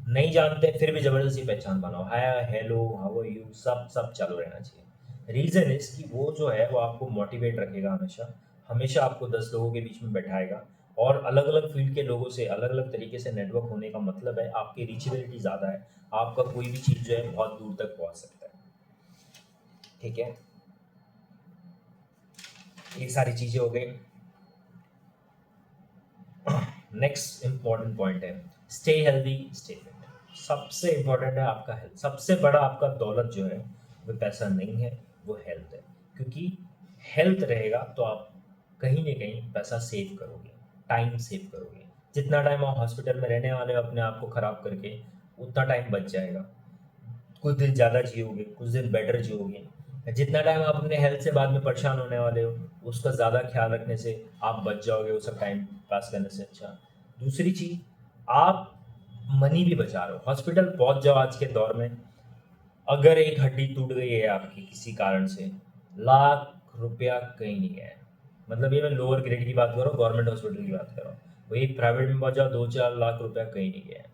नहीं जानते फिर भी जबरदस्ती पहचान बनाओ, hi hello how are you, सब सब चालू रहना चाहिए। रीज़न इज कि वो जो है वो आपको मोटिवेट रखेगा, हमेशा हमेशा आपको 10 लोगों के बीच में बैठाएगा, और अलग अलग फील्ड के लोगों से अलग अलग तरीके से नेटवर्क होने का मतलब है आपकी रीचेबिलिटी ज़्यादा है, आपका कोई भी चीज़ जो है बहुत दूर तक पहुंच सकता है। ठीक है, ये सारी चीज़ें हो गई। नेक्स्ट इम्पॉर्टेंट पॉइंट है स्टे हेल्दी स्टे फिट। सबसे इम्पॉर्टेंट है आपका हेल्थ, सबसे बड़ा आपका दौलत जो है वो पैसा नहीं है, वो हेल्थ है। क्योंकि हेल्थ रहेगा तो आप कहीं ना कहीं पैसा सेव करोगे, टाइम सेव करोगे। जितना टाइम आप हॉस्पिटल में रहने वाले हो अपने आप को ख़राब करके, उतना टाइम बच जाएगा। कुछ दिन ज़्यादा जियोगे, कुछ दिन बेटर जियोगे। जितना टाइम आप अपने हेल्थ से बाद में परेशान होने वाले हो, उसका ज़्यादा ख्याल रखने से आप बच जाओगे वो सब टाइम पास करने से। अच्छा, दूसरी चीज़, आप मनी भी बचा रहे हो। हॉस्पिटल पहुंच जाओ आज के दौर में, अगर एक हड्डी टूट गई है आपकी किसी कारण से, लाख रुपया कहीं नहीं गया है। मतलब ये मैं लोअर ग्रेड की बात कर रहा हूँ, गवर्नमेंट हॉस्पिटल की बात कर रहा हूँ। वही प्राइवेट में पहुंच जाओ, 2-4 लाख रुपया कहीं नहीं गया है।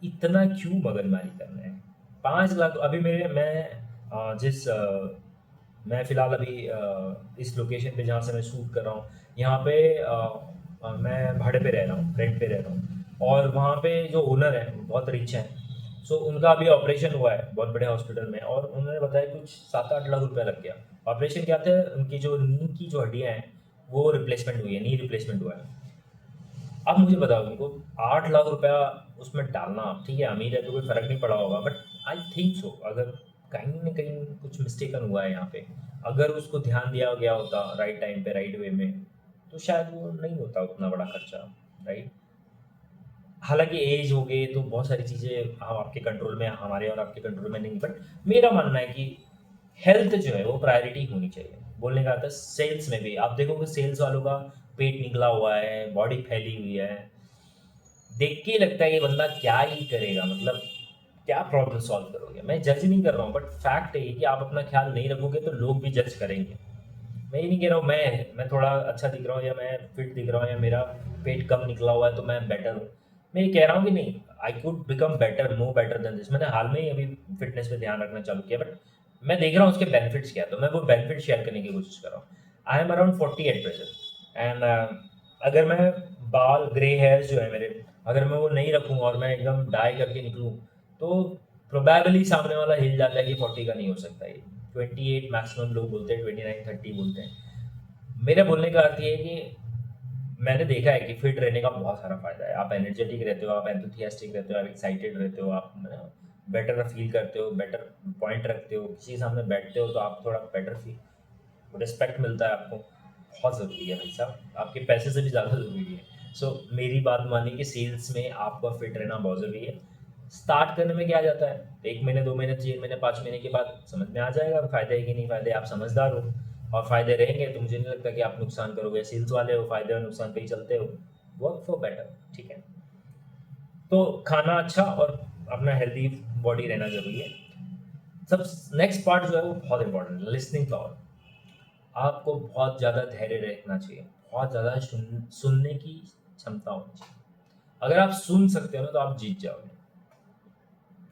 इतना क्यों मगजमारी करना है? 5 लाख अभी मेरे मैं मैं फ़िलहाल अभी इस लोकेशन पे जहाँ से मैं शूट कर रहा हूँ, यहाँ पे मैं भाड़े पे रह रहा हूँ, रेंट पे रह रहा हूँ, और वहाँ पे जो ओनर है वो बहुत रिच हैं। सो उनका अभी ऑपरेशन हुआ है बहुत बड़े हॉस्पिटल में, और उन्होंने बताया कुछ 7-8 लाख रुपया लग गया। ऑपरेशन क्या थे, उनकी जो नी की जो हड्डियाँ हैं वो रिप्लेसमेंट हुई है, नी रिप्लेसमेंट हुआ है। अब मुझे बताओ, उनको 8 लाख रुपया उसमें डालना, ठीक है अमीर है तो कोई फ़र्क नहीं पड़ा होगा, बट आई थिंक सो अगर कहीं ना कहीं कुछ मिस्टेकन हुआ है यहाँ पे, अगर उसको ध्यान दिया गया होता राइट टाइम पे राइट वे में, तो शायद वो नहीं होता उतना बड़ा खर्चा, राइट। हालांकि एज हो गई तो बहुत सारी चीज़ें हम आपके कंट्रोल में, हमारे और आपके कंट्रोल में नहीं, बट मेरा मानना है कि हेल्थ जो है वो प्रायोरिटी होनी चाहिए। बोलने का आता है सेल्स में भी आप देखोगे सेल्स वालों का पेट निकला हुआ है, बॉडी फैली हुई है, देख के लगता है ये बंदा क्या ही करेगा, मतलब क्या प्रॉब्लम सॉल्व करोगे। मैं जज नहीं कर रहा हूँ, बट फैक्ट है कि आप अपना ख्याल नहीं रखोगे तो लोग भी जज करेंगे। मैं ये नहीं कह रहा हूँ मैं थोड़ा अच्छा दिख रहा हूँ या मैं फिट दिख रहा हूँ या मेरा पेट कम निकला हुआ है तो मैं बेटर हूँ। मैं ये कह रहा हूँ कि नहीं, I could become better, no better than this. मैंने हाल में ही अभी फिटनेस पे ध्यान रखना चालू किया, बट मैं देख रहा हूँ उसके बेनिफिट्स क्या है, तो मैं वो बेनिफिट शेयर करने की कोशिश कर रहा हूँ। I am around 40 at present, and अगर मैं बाल ग्रे हेयर्स जो है मेरे, अगर मैं वो नहीं रखूँ और मैं एकदम डाई करके निकलूँ, तो प्रोबेबली सामने वाला हिल जाता है कि 40 का नहीं हो सकता ये, 28 मैक्सिमम लोग बोलते हैं, 29-30 बोलते हैं। मेरा बोलने का अर्थ ये है कि मैंने देखा है कि फिट रहने का बहुत सारा फायदा है। आप एनर्जेटिक रहते हो, आप एंथुसियास्टिक रहते हो, आप एक्साइटेड रहते हो, आप बेटर फील करते हो, बेटर पॉइंट रखते हो, किसी के सामने बैठते हो तो आप थोड़ा बेटर फील, रिस्पेक्ट मिलता है आपको। बहुत ज़रूरी है भाई साहब, आपके पैसे से भी ज़्यादा ज़रूरी है। सो मेरी बात मानिए कि सेल्स में आपका फिट रहना बहुत ज़रूरी है। स्टार्ट करने में क्या जाता है, 1 महीने, 2 महीने, 3 महीने, 5 महीने के बाद समझ में आ जाएगा फ़ायदे है कि नहीं फ़ायदे। आप समझदार हो और फ़ायदे रहेंगे तो मुझे नहीं लगता कि आप नुकसान करोगे। सेल्स वाले हो, फ़ायदे और नुकसान पे ही चलते हो। वर्क फॉर बेटर, ठीक है। तो खाना अच्छा और अपना हेल्दी बॉडी रहना ज़रूरी है। सब नेक्स्ट पार्ट जो है वो बहुत इंपॉर्टेंट है, लिसनिंग पावर। आपको बहुत ज़्यादा धैर्य रखना चाहिए, बहुत ज़्यादा सुनने की क्षमता होनी चाहिए। अगर आप सुन सकते हो ना तो आप जीत जाओगे।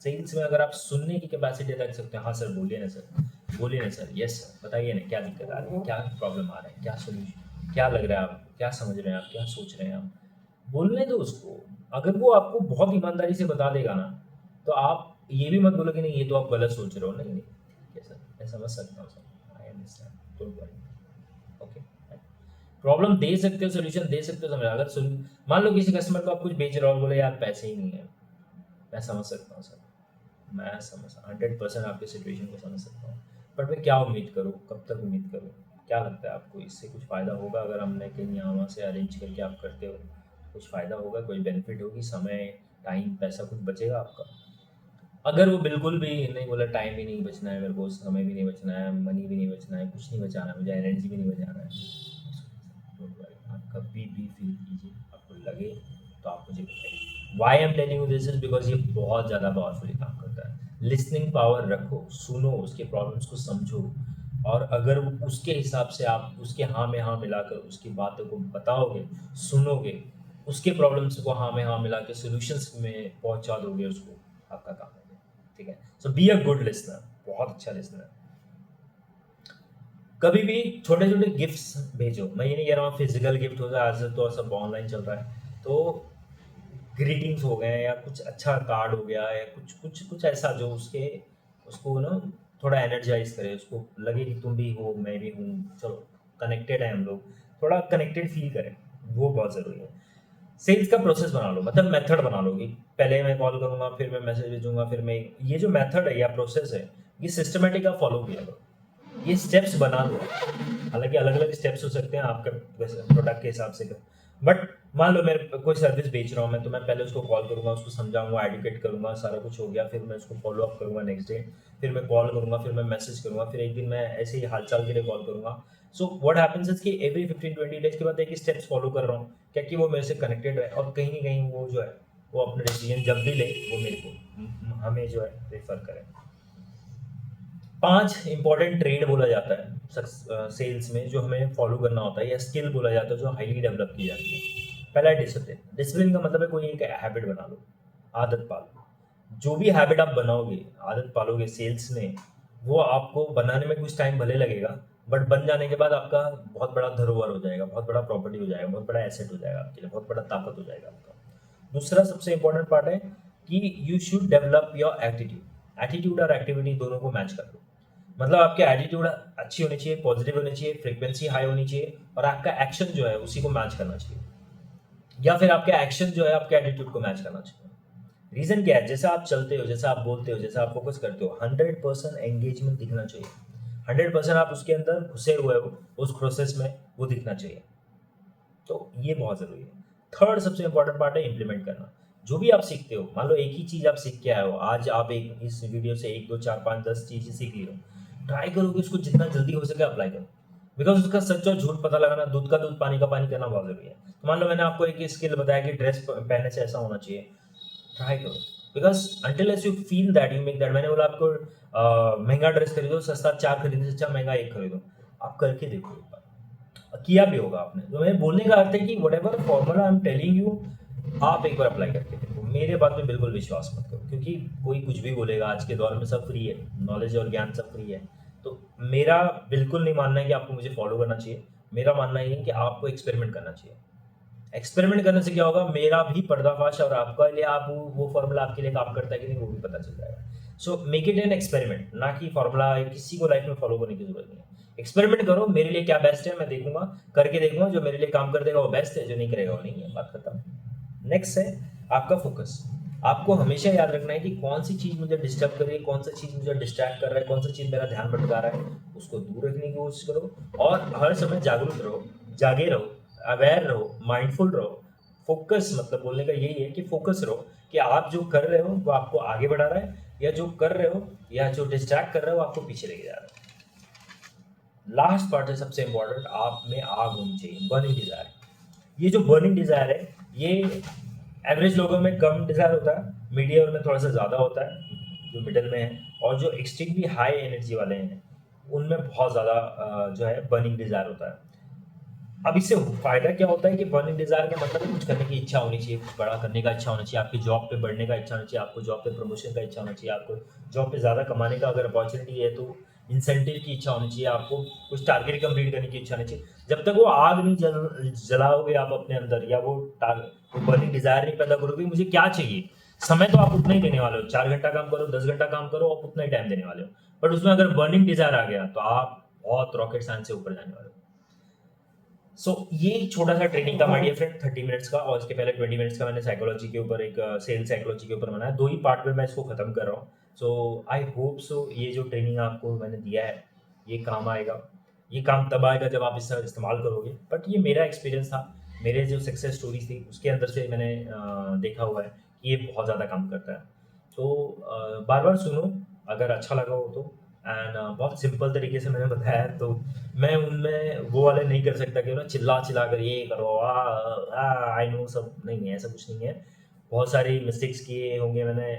सेल्स में अगर आप सुनने की कैपेसिटी रख सकते हो, हाँ सर बोलिए ना सर, बोलिए ना सर, यस सर, बताइए ना क्या दिक्कत आ रही है, क्या प्रॉब्लम आ रहा है, क्या सोल्यूशन, क्या लग रहा है आपको, क्या समझ रहे हैं आप, क्या सोच रहे हैं आप, बोलने दो उसको। अगर वो आपको बहुत ईमानदारी से बता देगा ना, तो आप ये भी मत बोलो कि नहीं ये तो आप गलत सोच रहे हो। नहीं नहीं, ठीक है सर, मैं समझ सकता हूँ sir, I understand, don't worry, okay. Problem दे सकते हो, सोल्यूशन दे सकते हो, समझ। अगर मान लो किसी कस्टमर को आप कुछ बेच रहे हो और बोले यार पैसे ही नहीं है, मैं समझ सकता हूँ सर, मैं समझ 100% आपकी सिचुएशन को समझ सकता हूँ, बट मैं क्या उम्मीद करूँ, कब तक उम्मीद करूँ? क्या लगता है आपको इससे कुछ फ़ायदा होगा अगर हमने कहीं यहाँ वहाँ से अरेंज करके आप करते हो? कुछ फ़ायदा होगा, कोई बेनिफिट होगी, समय, टाइम, पैसा कुछ बचेगा आपका? अगर वो बिल्कुल भी नहीं बोला, टाइम भी नहीं बचना है मेरे को, समय भी नहीं बचना है, मनी भी नहीं बचना है, कुछ नहीं बचाना है मुझे, एनर्जी भी नहीं बचाना है, डोंट वरी, आप कभी भी फील कीजिए, आपको लगे तो आप मुझे बताइए। Why am telling you this is because ये बहुत ज़्यादा पावरफुली काम करता है। लिसनिंग पावर रखो, सुनो, उसके प्रॉब्लम्स को समझो, और अगर वो उसके हिसाब से आप उसके हाँ में हाँ मिलाकर उसकी बातों को बताओगे, सुनोगे, उसके प्रॉब्लम्स को हाँ में हाँ मिला के सोल्यूशंस में पहुंचा दोगे उसको, आपका काम हो गया, ठीक है। सो बी अ गुड लिसनर, बहुत अच्छा लिसनर। कभी भी छोटे छोटे गिफ्ट्स भेजो, मैं ये नहीं कह रहा हूँ फिजिकल गिफ्ट होगा, आज तो सब ऑनलाइन चल रहा है, तो ग्रीटिंग्स हो गए या कुछ अच्छा कार्ड हो गया या कुछ कुछ कुछ ऐसा जो उसके उसको ना थोड़ा एनर्जाइज करे, उसको लगे कि तुम भी हो, मैं भी हूँ, चलो कनेक्टेड है हम लोग, थोड़ा कनेक्टेड फील करें, वो बहुत ज़रूरी है। सेल्स का प्रोसेस बना लो, मतलब मेथड बना लो कि पहले मैं कॉल करूंगा, फिर मैं मैसेज भेजूंगा, फिर मैं, ये जो मेथड है या प्रोसेस है, ये सिस्टमेटिक आप फॉलो किया करो, ये स्टेप्स बना लो। हालांकि अलग अलग स्टेप्स हो सकते हैं आपके प्रोडक्ट के हिसाब से, बट मान लो मैं कोई सर्विस बेच रहा हूँ मैं, तो मैं पहले उसको कॉल करूंगा, उसको समझाऊंगा, एडुकेट करूंगा, सारा कुछ हो गया, फिर मैं उसको फॉलो अप करूंगा नेक्स्ट डे, फिर मैं कॉल करूंगा, फिर मैं मैसेज करूंगा, फिर एक दिन मैं ऐसे ही हालचाल के लिए कॉल करूंगा। सो व्हाट हैपेंस इज कि एवरी 15-20 डेज के बाद एक स्टेप्स फॉलो कर रहा हूँ, क्या कि वो मेरे से कनेक्टेड है और कहीं ना कहीं वो जो है वो अपने डिसीजन जब भी ले वो मेरे को हमें जो है रेफर करें। 5 इंपॉर्टेंट ट्रेड बोला जाता है सेल्स में जो हमें फॉलो करना होता है, या स्किल बोला जाता है जो हाईली डेवलप की जाती है। पहला है डिसिप्लिन। डिसिप्लिन का मतलब है कोई एक हैबिट बना लो, आदत पालो। जो भी हैबिट आप बनाओगे, आदत पालोगे सेल्स में, वो आपको बनाने में कुछ टाइम भले लगेगा, बट बन जाने के बाद आपका बहुत बड़ा धरोहर हो जाएगा, बहुत बड़ा प्रॉपर्टी हो जाएगा, बहुत बड़ा एसेट हो जाएगा आपके लिए, बहुत बड़ा ताकत हो जाएगा आपका। दूसरा सबसे इंपॉर्टेंट पार्ट है कि you should develop your attitude. Attitude और एक्टिविटी दोनों को मैच कर लो। मतलब आपके एटीट्यूड अच्छी होनी चाहिए, पॉजिटिव होनी चाहिए, फ्रीक्वेंसी हाई होनी चाहिए, और आपका एक्शन जो है उसी को मैच करना चाहिए, या फिर आपके एक्शन जो है आपके एटीट्यूड को मैच करना चाहिए। रीजन क्या है, जैसा आप चलते हो, जैसा आप बोलते हो, जैसा आप फोकस करते हो, 100% एंगेजमेंट दिखना चाहिए। 100% आप उसके अंदर घुसे हुए हो उस प्रोसेस में, वो दिखना चाहिए। तो ये बहुत ज़रूरी है। थर्ड सबसे इंपॉर्टेंट पार्ट है इम्प्लीमेंट करना। जो भी आप सीखते हो, मान लो एक ही चीज़ आप सीख के आए हो, आज आप एक इस वीडियो से 1 2 4 5 10 चीज़ें सीख ली हो, ट्राई करो कि उसको जितना जल्दी हो सके अप्लाई करो। बिकॉज उसका सच और झूठ पता लगाना, दूध का दूध पानी का पानी करना बहुत ज़रूरी है। तो मान लो मैंने आपको एक स्किल बताया कि ड्रेस पहनने से ऐसा होना चाहिए, ट्राई करो। Because until S U feel that you make that, मैंने बोला आपको महंगा ड्रेस खरीदो, सस्ता 4 खरीदने से अच्छा महंगा 1 खरीदो। आप करके देखो एक बार, किया भी होगा आपने। तो मेरे बोलने का अर्थ है कि what ever formula I am telling you, आप एक बार अप्लाई करके देखो। मेरे बात में बिल्कुल विश्वास मत करो, क्योंकि कोई कुछ भी बोलेगा, आज के दौर में सब फ्री है, नॉलेज और ज्ञान सब फ्री है। तो मेरा बिल्कुल नहीं मानना है कि आपको मुझे फॉलो करना चाहिए। मेरा मानना ये है कि आपको एक्सपेरिमेंट करना चाहिए। एक्सपेरिमेंट करने से क्या होगा, मेरा भी पर्दाफाश और आपका लिए आप वो फॉर्मूला आपके लिए काम करता है कि नहीं वो भी पता चल जाएगा। So make it an experiment, ना कि फॉर्मूला किसी को लाइफ में फॉलो करने की जरूरत नहीं है। एक्सपेरिमेंट करो, मेरे लिए क्या बेस्ट है मैं देखूंगा, करके देखूंगा, जो मेरे लिए काम कर देगा वो बेस्ट है, जो नहीं करेगा वो नहीं है, बात खत्म। नेक्स्ट है आपका फोकस। आपको हमेशा याद रखना है कि कौन सी चीज़ मुझे डिस्टर्ब कर रही है, कौन सा चीज़ मुझे डिस्ट्रैक्ट कर रहा है, कौन सा चीज़ मेरा ध्यान भटका रहा है, उसको दूर रखने की कोशिश करो। और हर समय जागरूक रहो, जागे रहो, अवेयर रहो, माइंडफुल रहो, फोकस मतलब बोलने का यही है कि फोकस रहो कि आप जो कर रहे हो वो आपको आगे बढ़ा रहा है, या जो कर रहे हो या जो डिस्ट्रैक्ट कर रहे हो आपको पीछे लेके जा रहा है। लास्ट पार्ट है सबसे इम्पोर्टेंट, आप में आग होनी चाहिए, बर्निंग डिजायर। ये जो बर्निंग डिजायर है ये एवरेज लोगों में कम डिजायर होता है, मीडियम में थोड़ा सा ज़्यादा होता है, जो मिडल में है, और जो एक्सट्रीमली हाई एनर्जी वाले हैं उनमें बहुत ज़्यादा जो है बर्निंग डिजायर होता है। अब इससे फायदा क्या होता है कि बर्निंग डिजायर का मतलब है कुछ करने की इच्छा होनी चाहिए, कुछ बड़ा करने का इच्छा होना चाहिए, आपकी जॉब पे बढ़ने का इच्छा होना चाहिए, आपको जॉब पे प्रमोशन का इच्छा होना चाहिए, आपको जॉब पे ज़्यादा कमाने का अगर अपॉर्चुनिटी है तो इंसेंटिव की इच्छा होनी चाहिए, आपको कुछ टारगेट कंप्लीट करने की इच्छा होनी चाहिए। जब तक वो आग नहीं जलाओगे आप अपने अंदर, या वो बर्निंग डिजायर नहीं पैदा करोगे मुझे क्या चाहिए, समय तो आप उतना ही देने वाले हो, 4 घंटा काम करो, 10 घंटा काम करो, आप उतना ही टाइम देने वाले हो। बट उसमें अगर बर्निंग डिजायर आ गया तो आप बहुत रॉकेट साइंस से ऊपर जाने वाले हो। ये छोटा सा ट्रेनिंग था माय डियर फ्रेंड, 30 मिनट्स का, और इसके पहले 20 मिनट्स का मैंने साइकोलॉजी के ऊपर, एक सेल्स साइकोलॉजी के ऊपर बनाया, 2 ही पार्ट में मैं इसको खत्म कर रहा हूँ। सो आई होप सो ये जो ट्रेनिंग आपको मैंने दिया है ये काम आएगा। ये काम तब आएगा जब आप इसका इस्तेमाल करोगे, बट ये मेरा एक्सपीरियंस था, मेरे जो सक्सेस स्टोरीज थी उसके अंदर से मैंने देखा हुआ है कि ये बहुत ज़्यादा काम करता है। तो बार बार सुनो अगर अच्छा लगा हो तो, एंड बहुत सिंपल तरीके से मैंने बताया है, तो मैं उनमें वो वाले नहीं कर सकता कि ना चिल्ला चिल्ला कर ये करो आई नो, सब नहीं है, ऐसा कुछ नहीं है। बहुत सारी मिस्टेक्स किए होंगे मैंने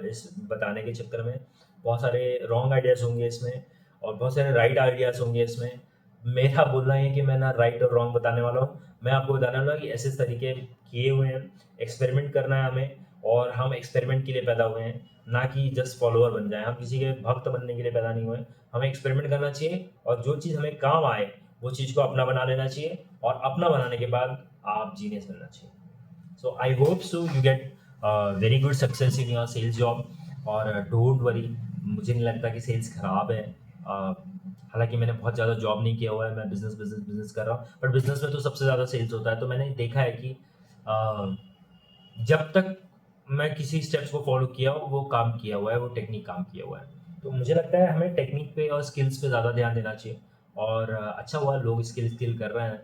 इस बताने के चक्कर में, बहुत सारे रॉन्ग आइडियाज़ होंगे इसमें, और बहुत सारे राइट आइडियाज़ होंगे इसमें। मेरा बोलना है कि मैं ना राइट और रॉन्ग बताने वाला हूँ, मैं आपको बताने वाला हूँ कि ऐसे तरीके किए हुए हैं, एक्सपेरिमेंट करना है हमें, और हम एक्सपेरिमेंट के लिए पैदा हुए हैं, ना कि जस्ट फॉलोअर बन जाए। हम किसी के भक्त बनने के लिए पैदा नहीं हुए, हमें एक्सपेरिमेंट करना चाहिए, और जो चीज़ हमें काम आए वो चीज़ को अपना बना लेना चाहिए, और अपना बनाने के बाद आप जीनियस बनना चाहिए। So I hope so you get very good success in your sales job, और डोंट वरी, मुझे नहीं लगता कि सेल्स खराब है। हालांकि मैंने बहुत ज़्यादा जॉब नहीं किया हुआ है, मैं बिजनेस बिजनेस बिजनेस कर रहा हूँ, बट बिजनेस में तो सबसे ज़्यादा सेल्स होता है। तो मैंने देखा है कि जब तक मैं किसी स्टेप्स को फॉलो किया हो वो काम किया हुआ है, वो टेक्निक काम किया हुआ है। तो मुझे लगता है हमें टेक्निक पे और स्किल्स पे ज़्यादा ध्यान देना चाहिए, और अच्छा हुआ लोग स्किल स्किल कर रहे हैं।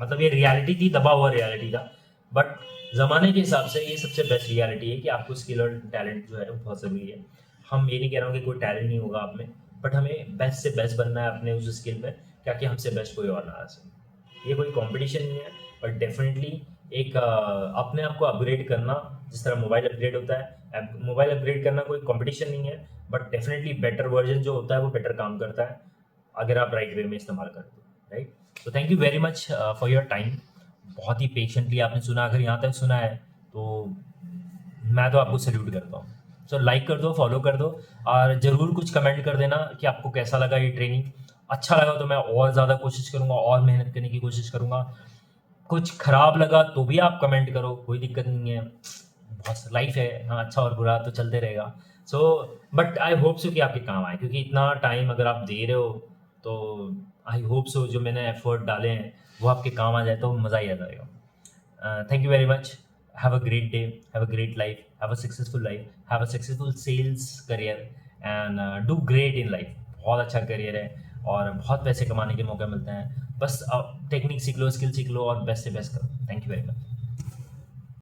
मतलब ये रियलिटी थी, दबा हुआ रियलिटी था, बट ज़माने के हिसाब से ये सबसे बेस्ट रियलिटी है कि आपको स्किल और टैलेंट जो है वो बहुत ज़रूरी है। हम ये नहीं कह रहा हूँ कि कोई टैलेंट नहीं होगा आप में, बट हमें बेस्ट से बेस्ट बनना है अपने उस स्किल में, क्या कि हमसे बेस्ट कोई और ना आ सके। ये कोई कंपटीशन नहीं है, बट डेफिनेटली एक अपने आप को अपग्रेड करना, जिस तरह मोबाइल अपग्रेड होता है, मोबाइल अपग्रेड करना कोई कंपटीशन नहीं है, बट डेफिनेटली बेटर वर्जन जो होता है वो बेटर काम करता है अगर आप राइट वे में इस्तेमाल करते हो, राइट। तो thank you very much for your time, बहुत ही पेशेंटली आपने सुना, अगर यहाँ तक सुना है तो मैं तो आपको सल्यूट करता हूँ। सो लाइक कर दो, फॉलो कर दो, और ज़रूर कुछ कमेंट कर देना कि आपको कैसा लगा ये ट्रेनिंग। अच्छा लगा तो मैं और ज़्यादा कोशिश करूँगा, और मेहनत करने की कोशिश करूँगा। कुछ खराब लगा तो भी आप कमेंट करो, कोई दिक्कत नहीं है, बहुत लाइफ है, हाँ अच्छा और बुरा तो चलते रहेगा। सो बट आई होप सो कि आपके काम आए, क्योंकि इतना टाइम अगर आप दे रहे हो तो आई होप सो जो मैंने एफर्ट डाले हैं वो आपके काम आ जाए तो मज़ा ही आ जाएगा। Thank you very much, have a great day, have a great life, have a successful life, have a successful sales career, and do great in life. बहुत अच्छा करियर है और बहुत पैसे कमाने के मौके मिलते हैं, बस टेक्निक सीख लो, स्किल सीख लो, और बेस्ट से बेस्ट करो। Thank you very much.